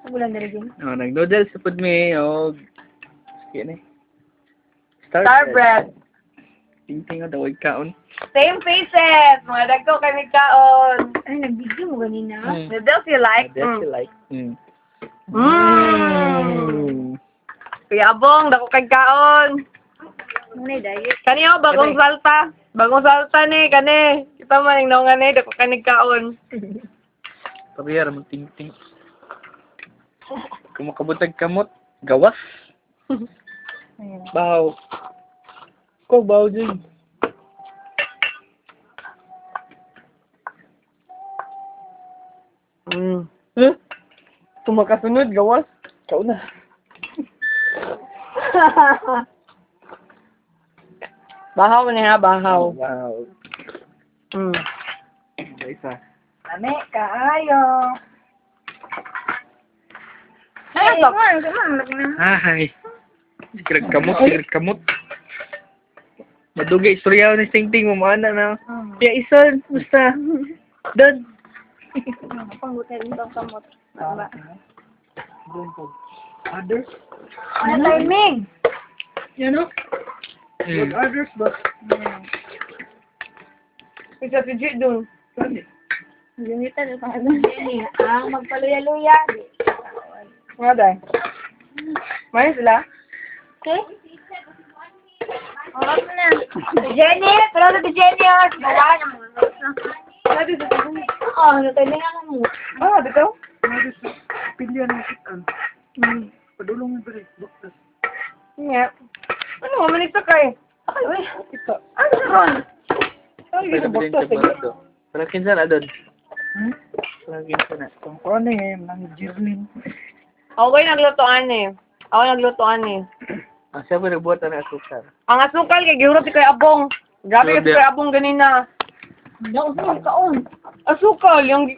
Bulan na rin. Oh, nag-noodles sa pud mi. Oh. Sige na. Star bread. Ting-ting daw kaon. Same faces. Mga dagko kami kaon. Ay, nag-video mo ganina. Noodles you like? That's you like. Mm. Kuya Abong, dako kay kaon. Muna diet. Kani ako bagong salta. Bagong salta ni kani. Kita man ning naungan ni dako kay kaon. Pabiyar mo ting-ting. Kumakabutag kamot. Gawas. Bahaw. Ko bahaw dyan. Huh? Kumakasunod, gawas. Ikaw na. Bahaw ni ha, bahaw. Wow. Isa. Ame, kaayo. Ay, Ay. Sigurad kamot. Madugay istorya ni Ting-Ting mo mana na. Kaya ison, basta. Doon. Panggutin itong kamot. Doon po. Others? Ano timing? You know? Good others, but... Isa si Jit doon. Saan eh? Ganito na pa. Ang magpaluya-luya. Nga dahil. Mayan sila? Okay. Oo na. Jenny! Pero na Jenny ah! Bawa na mo. Saan eh? Oo, nataling ako mo. Ah, dito? Saan eh? Pilihan ng ikan. Padulong mo ba rin? Doktor. Nga. Ano nga manito kay? Ay, Kita. ano ron? Ay, ito bukto. Sige. Palagin saan adon? Palagin saan na. Kung ano eh, nang Jerlin. Ako kayo naglutoan eh. Ako naglutoan eh. Ah, siya ba nagbuhat ng asukar? Ang asukal kay gihurot si Kuya Abong. Grabe So, si Kuya Abong ganina. Hindi ako sa kaon. Asukal, yung